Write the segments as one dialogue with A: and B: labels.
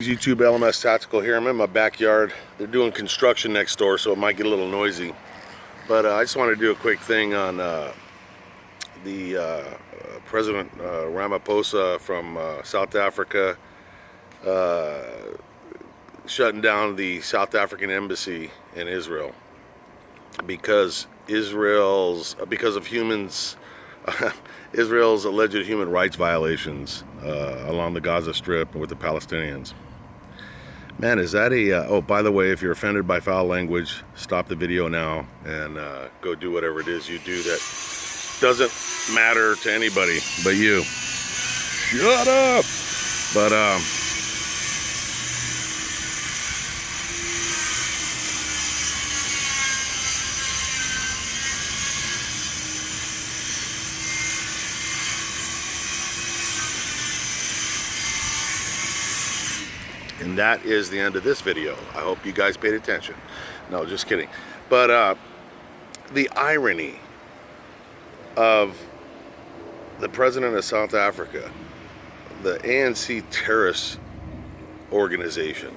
A: YouTube LMS Tactical here. I'm in my backyard. They're doing construction next door, so it might get a little noisy. But I just wanted to do a quick thing on the President Ramaphosa from South Africa shutting down the South African embassy in Israel because of humans. Israel's alleged human rights violations along the Gaza Strip with the Palestinians. Man, is that a... oh, by the way, if you're offended by foul language, stop the video now and go do whatever it is you do that doesn't matter to anybody but you. Shut up! But, and that is the end of this video. I hope you guys paid attention. No, just kidding. But the irony of the president of South Africa, the ANC terrorist organization,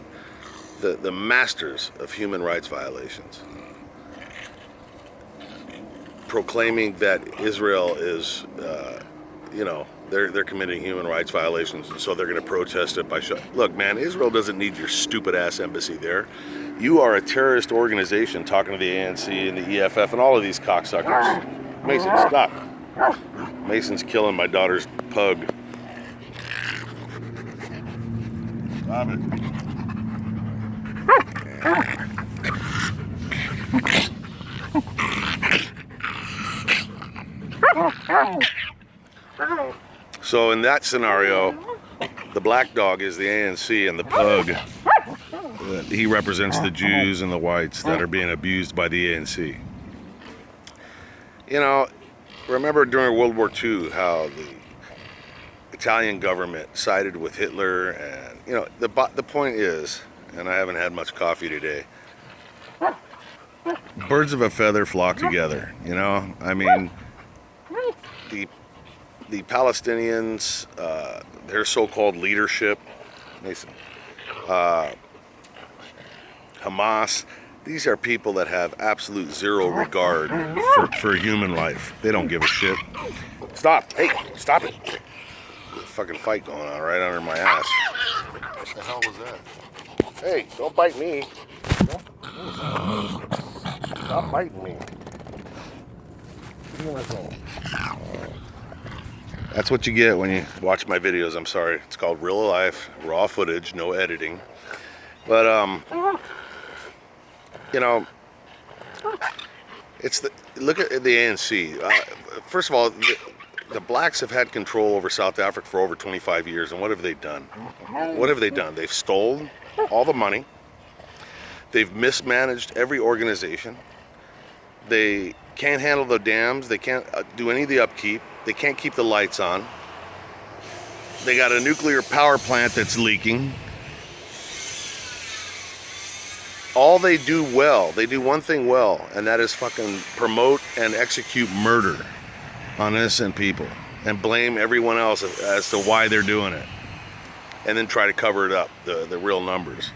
A: the masters of human rights violations, proclaiming that Israel is, they're committing human rights violations, and so they're going to protest it by look, man, Israel doesn't need your stupid ass embassy there. You are a terrorist organization talking to the ANC and the EFF and all of these cocksuckers. Mason, stop. Mason's killing my daughter's pug. Stop it. So in that scenario, the black dog is the ANC, and the pug, he represents the Jews and the whites that are being abused by the ANC. You know, remember during World War II how the Italian government sided with Hitler, and the point is, and I haven't had much coffee today, birds of a feather flock together. I mean, the Palestinians, their so-called leadership, Mason, Hamas, these are people that have absolute zero regard for human life. They don't give a shit. Stop. Hey, stop it. There's a fucking fight going on right under my ass. What the hell was that? Hey, don't bite me. Stop biting me. That's what you get when you watch my videos. I'm sorry. It's called real life, raw footage, no editing. But look at the ANC. First of all, the blacks have had control over South Africa for over 25 years, and what have they done? What have they done? They've stolen all the money. They've mismanaged every organization. They can't handle the dams. They can't do any of the upkeep. They can't keep the lights on. They got a nuclear power plant that's leaking. All they do well, they do one thing well, and that is fucking promote and execute murder on innocent people and blame everyone else as to why they're doing it, and then try to cover it up, the real numbers.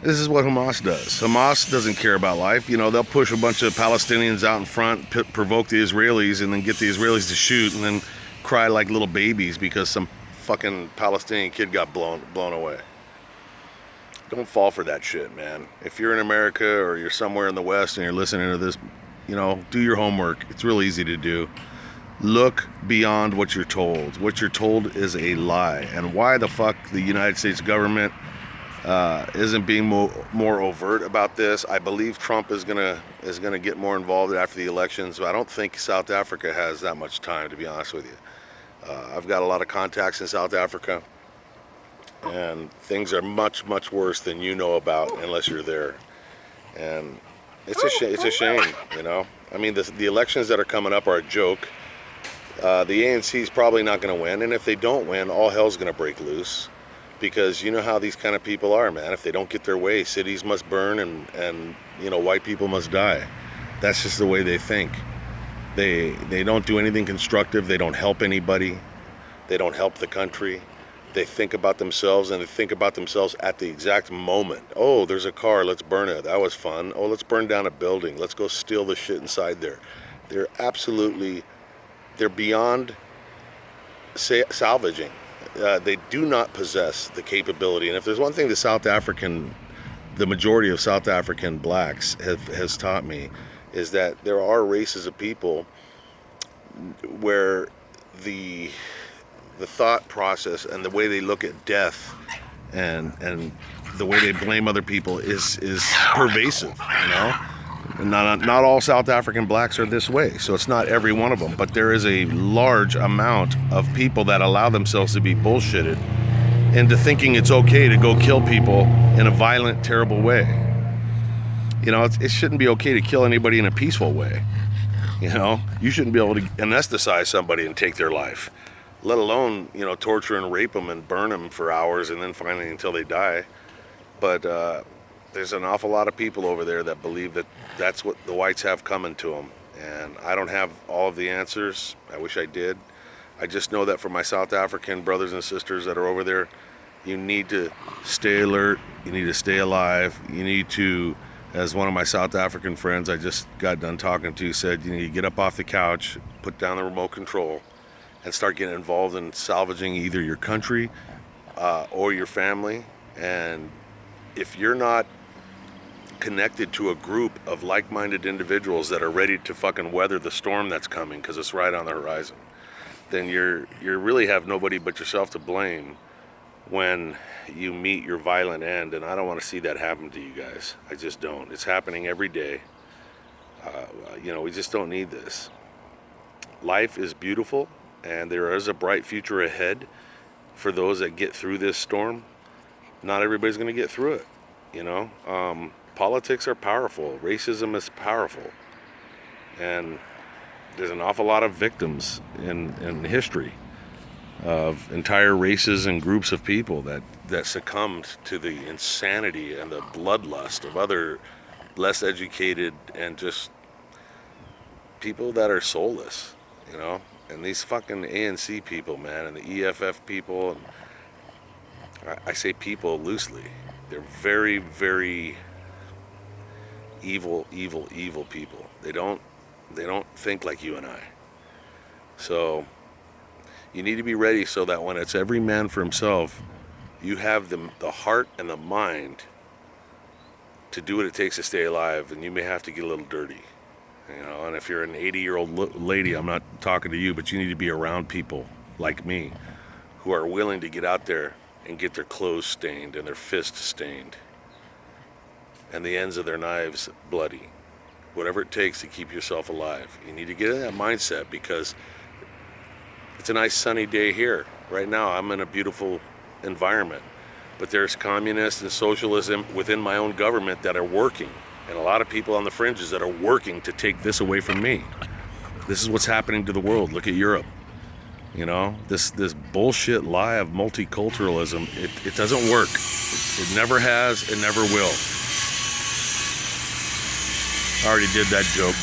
A: This is what Hamas does. Hamas doesn't care about life. They'll push a bunch of Palestinians out in front, provoke the Israelis, and then get the Israelis to shoot, and then cry like little babies because some fucking Palestinian kid got blown away. Don't fall for that shit, man. If you're in America or you're somewhere in the West and you're listening to this, do your homework. It's real easy to do. Look beyond what you're told. What you're told is a lie. And why the fuck the United States government isn't being more overt about this. I believe Trump is gonna get more involved after the elections, but I don't think South Africa has that much time, to be honest with you. I've got a lot of contacts in South Africa, and things are much, much worse than you know about unless you're there. And it's a shame, I mean, the elections that are coming up are a joke. The ANC is probably not going to win, and if they don't win, all hell's going to break loose. Because you know how these kind of people are, man. If they don't get their way, cities must burn and white people must die. That's just the way they think. They don't do anything constructive. They don't help anybody. They don't help the country. They think about themselves, and they think about themselves at the exact moment. Oh, there's a car, let's burn it. That was fun. Oh, let's burn down a building. Let's go steal the shit inside there. They're absolutely, they're beyond salvaging. They do not possess the capability. And if there's one thing the majority of South African blacks has taught me, is that there are races of people where the thought process and the way they look at death and the way they blame other people is pervasive, you know. And not all South African blacks are this way, so it's not every one of them, but there is a large amount of people that allow themselves to be bullshitted into thinking it's okay to go kill people in a violent, terrible way. You know, it shouldn't be okay to kill anybody in a peaceful way. You know, you shouldn't be able to anesthetize somebody and take their life, let alone, you know, torture and rape them and burn them for hours and then finally until they die. But there's an awful lot of people over there that believe that that's what the whites have coming to them. And I don't have all of the answers. I wish I did. I just know that for my South African brothers and sisters that are over there, you need to stay alert. You need to stay alive. You need to, as one of my South African friends I just got done talking to said, you need to get up off the couch, put down the remote control, and start getting involved in salvaging either your country or your family. And if you're not connected to a group of like-minded individuals that are ready to fucking weather the storm that's coming, because it's right on the horizon, then you really have nobody but yourself to blame when you meet your violent end. And I don't want to see that happen to you guys. I just don't. It's happening every day. You know, we just don't need this. Life is beautiful, and there is a bright future ahead for those that get through this storm. Not everybody's going to get through it, you know. Politics are powerful. Racism is powerful. And there's an awful lot of victims in history of entire races and groups of people that succumbed to the insanity and the bloodlust of other less educated and just people that are soulless, you know. And these fucking ANC people, man, and the EFF people, and I say people loosely. They're very, very evil people. They don't think like you and I. So you need to be ready so that when it's every man for himself, you have the heart and the mind to do what it takes to stay alive, and you may have to get a little dirty. You know, and if you're an 80-year-old lady, I'm not talking to you, but you need to be around people like me who are willing to get out there and get their clothes stained and their fists stained and the ends of their knives bloody. Whatever it takes to keep yourself alive. You need to get in that mindset, because it's a nice sunny day here. Right now, I'm in a beautiful environment. But there's communists and socialism within my own government that are working. And a lot of people on the fringes that are working to take this away from me. This is what's happening to the world. Look at Europe. You know, this bullshit lie of multiculturalism, it doesn't work. It never has, it never will. I already did that joke.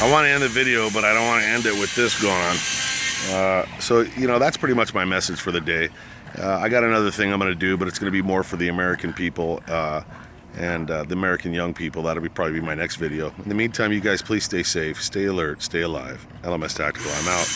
A: I want to end the video, but I don't want to end it with this going on. So, you know, that's pretty much my message for the day. I got another thing I'm going to do, but it's going to be more for the American people and the American young people. That'll probably be my next video. In the meantime, you guys please stay safe, stay alert, stay alive. LMS Tactical, I'm out.